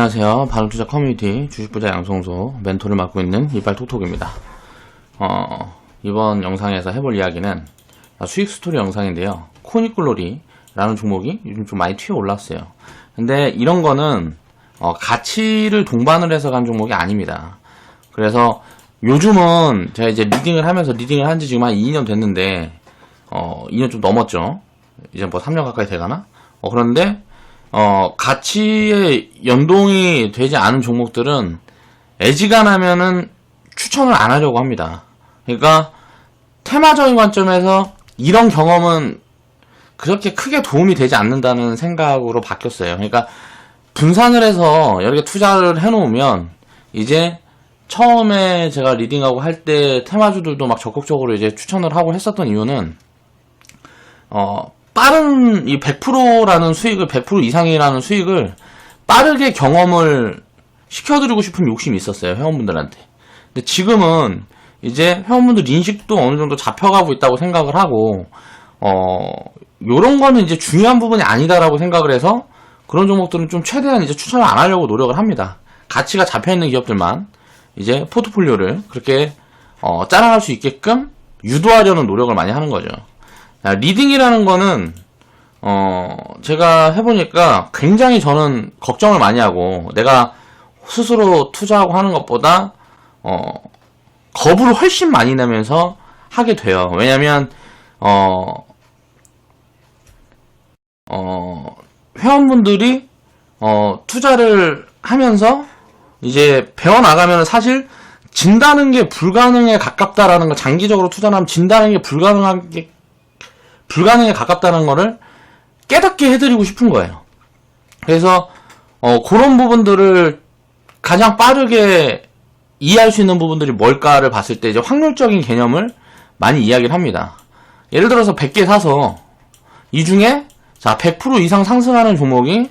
안녕하세요. 바른투자 커뮤니티 주식부자 양성소 멘토를 맡고 있는 이빨톡톡입니다. 이번 영상에서 해볼 이야기는 수익 스토리 영상인데요. 코닉글로리라는 종목이 요즘 좀 많이 튀어 올랐어요. 근데 이런 거는 가치를 동반을 해서 간 종목이 아닙니다. 그래서 요즘은 제가 이제 리딩을 한 지 지금 한 2년 됐는데 2년 좀 넘었죠. 이제 뭐 3년 가까이 돼가나? 그런데 가치에 연동이 되지 않은 종목들은 애지간하면은 추천을 안 하려고 합니다. 그러니까 테마적인 관점에서 이런 경험은 그렇게 크게 도움이 되지 않는다는 생각으로 바뀌었어요. 그러니까 분산을 해서 여러 개 투자를 해놓으면 이제 처음에 제가 리딩하고 할 때 테마주들도 막 적극적으로 이제 추천을 하고 했었던 이유는 빠른 이 100%라는 수익을 100% 이상이라는 수익을 빠르게 경험을 시켜드리고 싶은 욕심이 있었어요, 회원분들한테. 근데 지금은 이제 회원분들 인식도 어느 정도 잡혀가고 있다고 생각을 하고 요런 거는 이제 중요한 부분이 아니다라고 생각을 해서 그런 종목들은 좀 최대한 이제 추천을 안 하려고 노력을 합니다. 가치가 잡혀있는 기업들만 이제 포트폴리오를 그렇게 짜나갈 수 있게끔 유도하려는 노력을 많이 하는 거죠. 리딩이라는 거는 제가 해보니까 굉장히 저는 걱정을 많이 하고 내가 스스로 투자하고 하는 것보다 겁을 훨씬 많이 내면서 하게 돼요. 왜냐면 회원분들이 투자를 하면서 이제 배워나가면 사실 진다는 게 불가능에 가깝다라는 거, 장기적으로 투자를 하면 진다는 게 불가능에 가깝다는 거를 깨닫게 해드리고 싶은 거예요. 그래서 그런 부분들을 가장 빠르게 이해할 수 있는 부분들이 뭘까를 봤을 때 이제 확률적인 개념을 많이 이야기를 합니다. 예를 들어서 100개 사서 이 중에 자 100% 이상 상승하는 종목이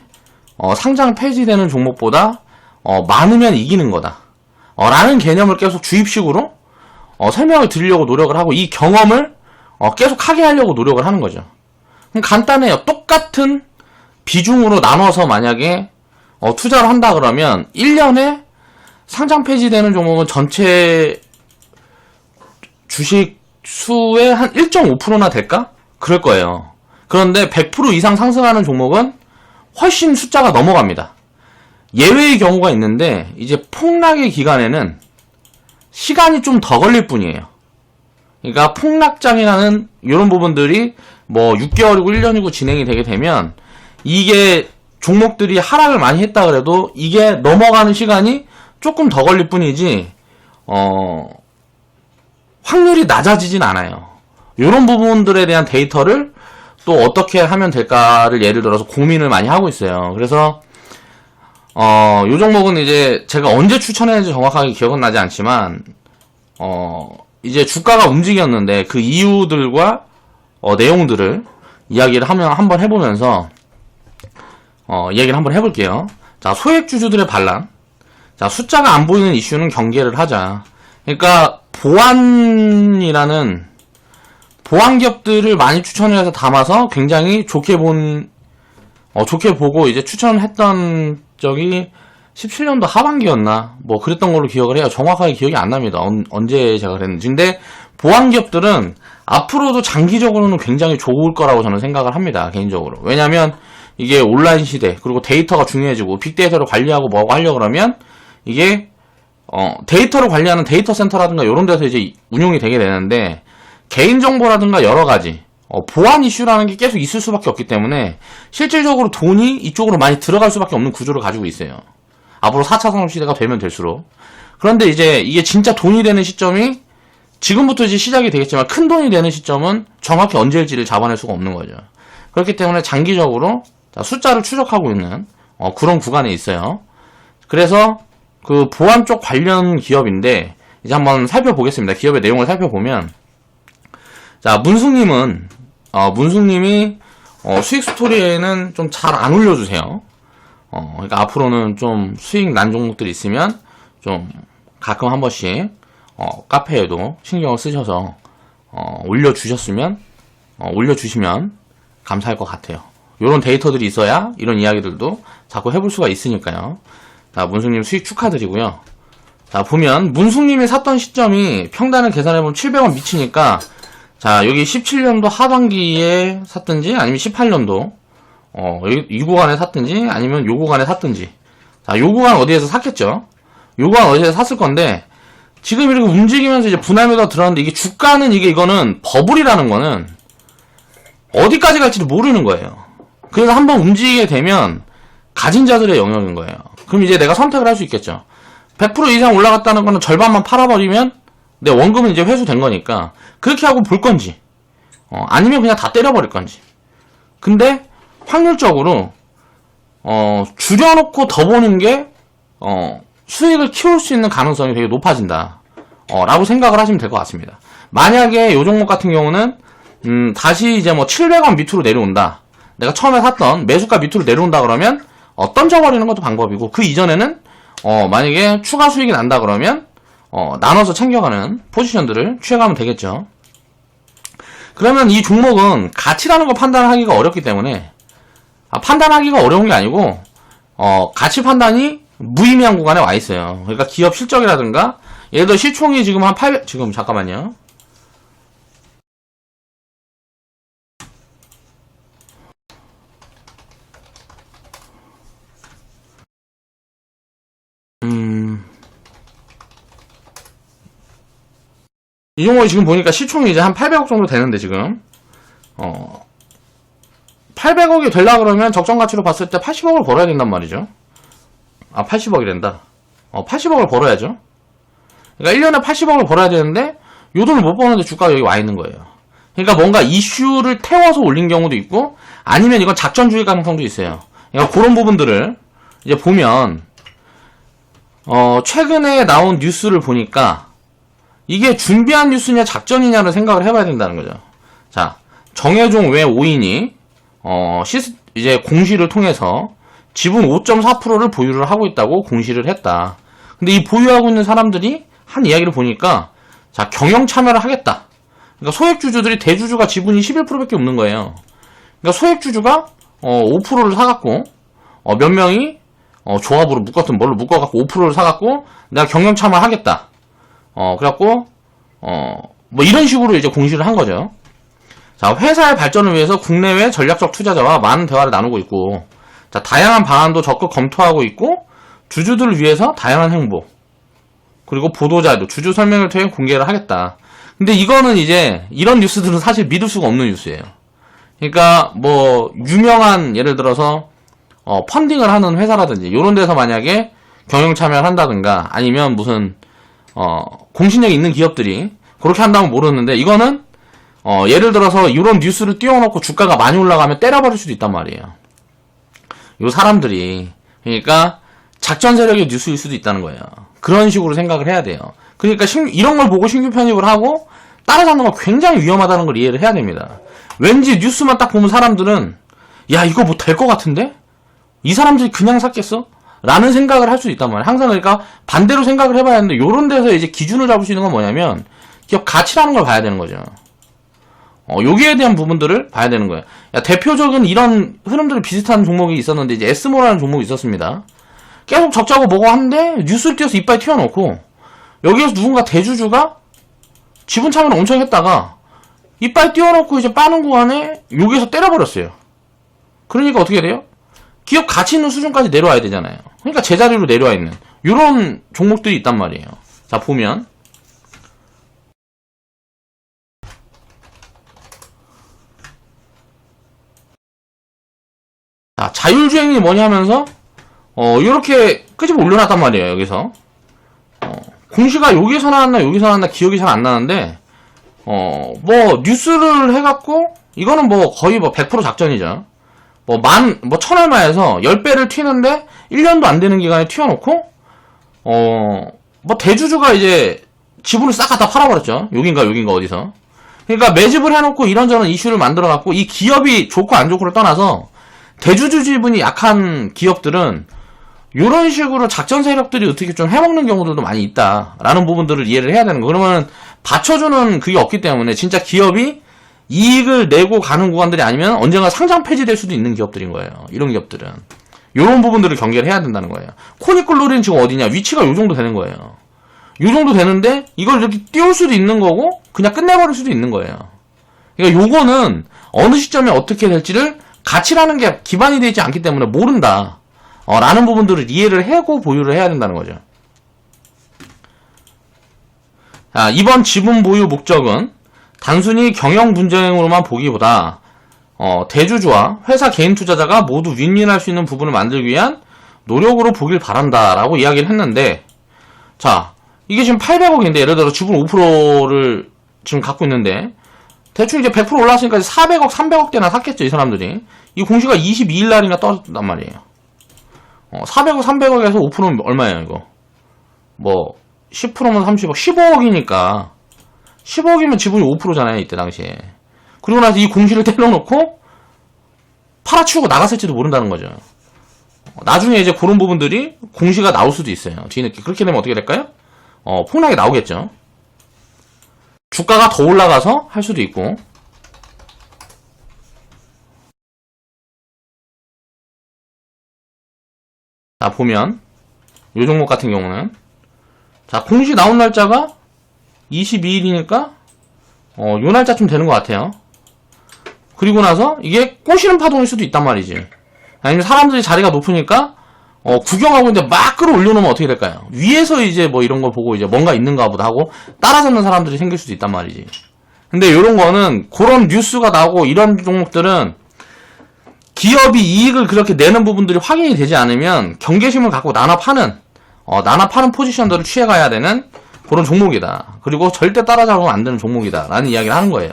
상장 폐지되는 종목보다 많으면 이기는 거다 라는 개념을 계속 주입식으로 설명을 드리려고 노력을 하고 이 경험을 계속 하게 하려고 노력을 하는 거죠. 그럼 간단해요. 똑같은 비중으로 나눠서 만약에 투자를 한다 그러면 1년에 상장 폐지되는 종목은 전체 주식 수의 한 1.5%나 될까? 그럴 거예요. 그런데 100% 이상 상승하는 종목은 훨씬 숫자가 넘어갑니다. 예외의 경우가 있는데 이제 폭락의 기간에는 시간이 좀 더 걸릴 뿐이에요. 그러니까 폭락장이라는 이런 부분들이 뭐 6개월이고 1년이고 진행이 되게 되면 이게 종목들이 하락을 많이 했다 그래도 이게 넘어가는 시간이 조금 더 걸릴 뿐이지 확률이 낮아지진 않아요. 이런 부분들에 대한 데이터를 또 어떻게 하면 될까를 예를 들어서 고민을 많이 하고 있어요. 그래서 요 종목은 이제 제가 언제 추천했는지 정확하게 기억은 나지 않지만 이제 주가가 움직였는데 그 이유들과 내용들을 이야기를 한번 해보면서 이야기를 한번 해볼게요. 자, 소액주주들의 반란. 자, 숫자가 안 보이는 이슈는 경계를 하자. 그러니까 보안이라는 보안기업들을 많이 추천을 해서 담아서 굉장히 좋게 보고 이제 추천을 했던 적이 17년도 하반기였나 뭐 그랬던 걸로 기억을 해요. 정확하게 기억이 안 납니다. 언제 제가 그랬는지. 근데 보안기업들은 앞으로도 장기적으로는 굉장히 좋을 거라고 저는 생각을 합니다. 개인적으로. 왜냐면 이게 온라인 시대 그리고 데이터가 중요해지고 빅데이터를 관리하고 뭐하고 하려고 그러면 이게 데이터를 관리하는 데이터 센터라든가 이런 데서 이제 운용이 되게 되는데 개인정보라든가 여러가지 보안 이슈라는 게 계속 있을 수밖에 없기 때문에 실질적으로 돈이 이쪽으로 많이 들어갈 수밖에 없는 구조를 가지고 있어요. 앞으로 4차 산업시대가 되면 될수록. 그런데 이제 이게 진짜 돈이 되는 시점이 지금부터 이제 시작이 되겠지만 큰 돈이 되는 시점은 정확히 언제일지를 잡아낼 수가 없는 거죠. 그렇기 때문에 장기적으로 숫자를 추적하고 있는 그런 구간에 있어요. 그래서 그 보안 쪽 관련 기업인데 이제 한번 살펴보겠습니다. 기업의 내용을 살펴보면 자, 문숙님이 수익 스토리에는 좀 잘 안 올려주세요. 그러니까 앞으로는 좀 수익 난 종목들이 있으면 좀 가끔 한 번씩 카페에도 신경을 쓰셔서 올려주시면 감사할 것 같아요. 이런 데이터들이 있어야 이런 이야기들도 자꾸 해볼 수가 있으니까요. 자, 문숙님 수익 축하드리고요. 자, 보면 문숙님이 샀던 시점이 평단을 계산해보면 700원 미치니까, 자, 여기 17년도 하반기에 샀든지 아니면 18년도 이 구간에 샀든지 아니면 요 구간에 샀든지, 자, 요 구간 어디에서 샀겠죠? 요 구간 어디에서 샀을 건데, 지금 이렇게 움직이면서 이제 분할매도가 들어갔는데, 이게 주가는 이거는 버블이라는 거는 어디까지 갈지도 모르는 거예요. 그래서 한번 움직이게 되면 가진 자들의 영역인 거예요. 그럼 이제 내가 선택을 할 수 있겠죠. 100% 이상 올라갔다는 거는 절반만 팔아버리면 내 원금은 이제 회수된 거니까 그렇게 하고 볼 건지, 아니면 그냥 다 때려버릴 건지. 근데 확률적으로 줄여놓고 더 보는 게 수익을 키울 수 있는 가능성이 되게 높아진다 라고 생각을 하시면 될 것 같습니다. 만약에 요 종목 같은 경우는 다시 이제 뭐 700원 밑으로 내려온다, 내가 처음에 샀던 매수가 밑으로 내려온다 그러면 던져버리는 것도 방법이고, 그 이전에는 만약에 추가 수익이 난다 그러면 나눠서 챙겨가는 포지션들을 취해가면 되겠죠. 그러면 이 종목은 가치라는 걸 판단하기가 어렵기 때문에, 판단하기가 어려운 게 아니고 가치 판단이 무의미한 구간에 와 있어요. 그러니까 기업 실적이라든가, 예를 들어 시총이 지금 한 800, 지금 잠깐만요. 이 종목이 지금 보니까 시총이 이제 한 800억 정도 되는데, 지금 800억이 되려고 그러면 적정 가치로 봤을 때 80억을 벌어야 된단 말이죠. 80억이 된다. 80억을 벌어야죠. 그러니까 1년에 80억을 벌어야 되는데 요 돈을 못 버는데 주가가 여기 와 있는 거예요. 그러니까 뭔가 이슈를 태워서 올린 경우도 있고, 아니면 이건 작전주의 가능성도 있어요. 그러니까 그런 부분들을 이제 보면 최근에 나온 뉴스를 보니까 이게 준비한 뉴스냐 작전이냐를 생각을 해봐야 된다는 거죠. 자, 정혜종 외 5인이 이제 공시를 통해서 지분 5.4%를 보유를 하고 있다고 공시를 했다. 근데 이 보유하고 있는 사람들이 한 이야기를 보니까, 자, 경영 참여를 하겠다. 그러니까 소액주주들이, 대주주가 지분이 11%밖에 없는 거예요. 그러니까 소액주주가 5%를 사갖고 몇 명이 조합으로 뭘로 묶어갖고 5%를 사갖고 내가 경영 참여를 하겠다. 그래갖고 뭐 이런 식으로 이제 공시를 한 거죠. 자, 회사의 발전을 위해서 국내외 전략적 투자자와 많은 대화를 나누고 있고, 자, 다양한 방안도 적극 검토하고 있고, 주주들을 위해서 다양한 행보, 그리고 보도자료, 주주 설명을 통해 공개를 하겠다. 근데 이거는 이제 이런 뉴스들은 사실 믿을 수가 없는 뉴스예요. 그러니까 뭐 유명한, 예를 들어서 펀딩을 하는 회사라든지 이런 데서 만약에 경영 참여를 한다든가, 아니면 무슨 공신력이 있는 기업들이 그렇게 한다면 모르는데, 이거는 예를 들어서 이런 뉴스를 띄워놓고 주가가 많이 올라가면 때려버릴 수도 있단 말이에요. 요 사람들이. 그러니까 작전 세력의 뉴스일 수도 있다는 거예요. 그런 식으로 생각을 해야 돼요. 그러니까 이런 걸 보고 신규 편입을 하고 따라잡는 건 굉장히 위험하다는 걸 이해를 해야 됩니다. 왠지 뉴스만 딱 보면 사람들은, 야, 이거 뭐 될 것 같은데? 이 사람들이 그냥 샀겠어? 라는 생각을 할 수 있단 말이에요. 항상 그러니까 반대로 생각을 해봐야 하는데, 요런 데서 이제 기준을 잡을 수 있는 건 뭐냐면 기업 가치라는 걸 봐야 되는 거죠. 여기에 대한 부분들을 봐야 되는 거예요. 야, 대표적인 이런 흐름들이 비슷한 종목이 있었는데, 이제 에스모라는 종목이 있었습니다. 계속 적자고 뭐고 하는데 뉴스를 띄워서 이빨 튀어놓고, 여기에서 누군가 대주주가 지분 참여를 엄청 했다가 이빨 띄워놓고 이제 빠는 구간에 여기에서 때려버렸어요. 그러니까 어떻게 돼요? 기업 가치 있는 수준까지 내려와야 되잖아요. 그러니까 제자리로 내려와 있는 이런 종목들이 있단 말이에요. 자, 보면 자, 자율주행이 뭐냐 하면서 이렇게 끄집어 올려놨단 말이에요. 여기서 공시가 여기서 나왔나 여기서 나왔나 기억이 잘 안 나는데, 뭐 뉴스를 해갖고 이거는 뭐 거의 뭐 100% 작전이죠. 뭐 1000얼마에서 10배를 튀는데 1년도 안 되는 기간에 튀어놓고, 뭐 대주주가 이제 지분을 싹 갖다 팔아버렸죠. 여긴가 어디서. 그러니까 매집을 해놓고 이런저런 이슈를 만들어갖고, 이 기업이 좋고 안 좋고를 떠나서 대주주 지분이 약한 기업들은 이런 식으로 작전 세력들이 어떻게 좀 해먹는 경우들도 많이 있다라는 부분들을 이해를 해야 되는 거. 그러면 받쳐주는 그게 없기 때문에 진짜 기업이 이익을 내고 가는 구간들이 아니면 언젠가 상장 폐지될 수도 있는 기업들인 거예요. 이런 기업들은. 요런 부분들을 경계를 해야 된다는 거예요. 코니클로리는 지금 어디냐? 위치가 요 정도 되는 거예요. 요 정도 되는데 이걸 이렇게 띄울 수도 있는 거고 그냥 끝내버릴 수도 있는 거예요. 그러니까 요거는 어느 시점에 어떻게 될지를 가치라는 게 기반이 되지 않기 때문에 모른다. 라는 부분들을 이해를 하고 보유를 해야 된다는 거죠. 자, 이번 지분 보유 목적은 단순히 경영 분쟁으로만 보기보다 대주주와 회사 개인 투자자가 모두 윈윈할 수 있는 부분을 만들기 위한 노력으로 보길 바란다라고 이야기를 했는데, 자, 이게 지금 800억인데 예를 들어 지분 5%를 지금 갖고 있는데 대충 이제 100% 올라왔으니까 400억, 300억대나 샀겠죠, 이 사람들이. 이 공시가 22일 날이나 떨어졌단 말이에요. 400억, 300억에서 5%는 얼마예요, 이거? 뭐 10%면 30억, 15억이니까 15억이면 지분이 5%잖아요, 이때 당시에. 그리고 나서 이 공시를 떼려놓고 팔아치우고 나갔을지도 모른다는 거죠. 나중에 이제 그런 부분들이 공시가 나올 수도 있어요. 뒤늦게. 그렇게 되면 어떻게 될까요? 폭락이 나오겠죠. 주가가 더 올라가서 할 수도 있고. 자, 보면 요 종목 같은 경우는, 자, 공시 나온 날짜가 22일이니까 요 날짜쯤 되는 것 같아요. 그리고 나서 이게 꼬시는 파동일 수도 있단 말이지. 아니면 사람들이 자리가 높으니까 구경하고 있는데 막 끌어올려놓으면 어떻게 될까요? 위에서 이제 뭐 이런 걸 보고 이제 뭔가 있는가 보다 하고 따라잡는 사람들이 생길 수도 있단 말이지. 근데 요런 거는 그런 뉴스가 나오고 이런 종목들은 기업이 이익을 그렇게 내는 부분들이 확인이 되지 않으면 경계심을 갖고 나눠 파는 포지션들을 취해가야 되는 그런 종목이다. 그리고 절대 따라잡으면 안 되는 종목이다. 라는 이야기를 하는 거예요.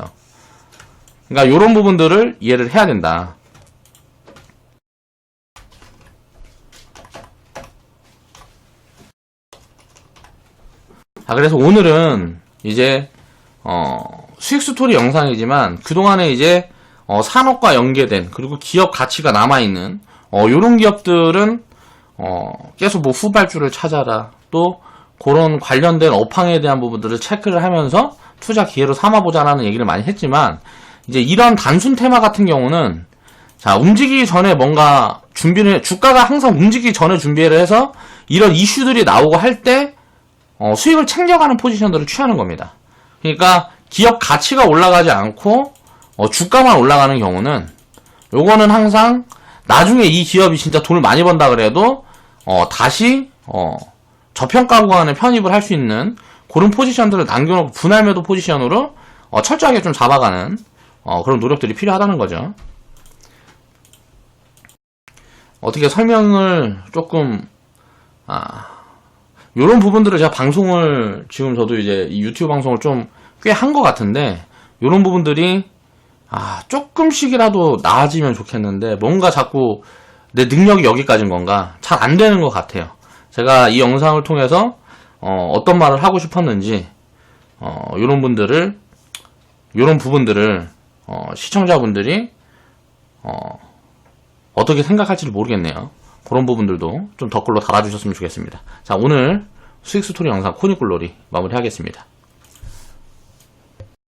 그러니까 요런 부분들을 이해를 해야 된다. 자, 그래서 오늘은 이제 수익 스토리 영상이지만 그동안에 이제 산업과 연계된 그리고 기업 가치가 남아있는 요런 기업들은 계속 뭐 후발주를 찾아라, 또 그런 관련된 업황에 대한 부분들을 체크를 하면서 투자 기회로 삼아보자라는 얘기를 많이 했지만, 이제 이런 단순 테마 같은 경우는, 자, 움직이기 전에 뭔가 주가가 항상 움직이기 전에 준비를 해서 이런 이슈들이 나오고 할 때 수익을 챙겨가는 포지션들을 취하는 겁니다. 그러니까 기업 가치가 올라가지 않고 주가만 올라가는 경우는, 요거는 항상 나중에 이 기업이 진짜 돈을 많이 번다 그래도 다시 저평가 구간에 편입을 할 수 있는 그런 포지션들을 남겨놓고 분할 매도 포지션으로 철저하게 좀 잡아가는 그런 노력들이 필요하다는 거죠. 어떻게 설명을 조금 요런 부분들을 제가 방송을 지금 저도 이제 이 유튜브 방송을 좀 꽤 한 것 같은데, 요런 부분들이 조금씩이라도 나아지면 좋겠는데 뭔가 자꾸 내 능력이 여기까지인 건가 잘 안 되는 것 같아요. 제가 이 영상을 통해서 어떤 말을 하고 싶었는지 요런 부분들을 시청자분들이 어떻게 생각할지를 모르겠네요. 그런 부분들도 좀 댓글로 달아주셨으면 좋겠습니다. 자, 오늘 수익 스토리 영상 코니글로리 마무리하겠습니다.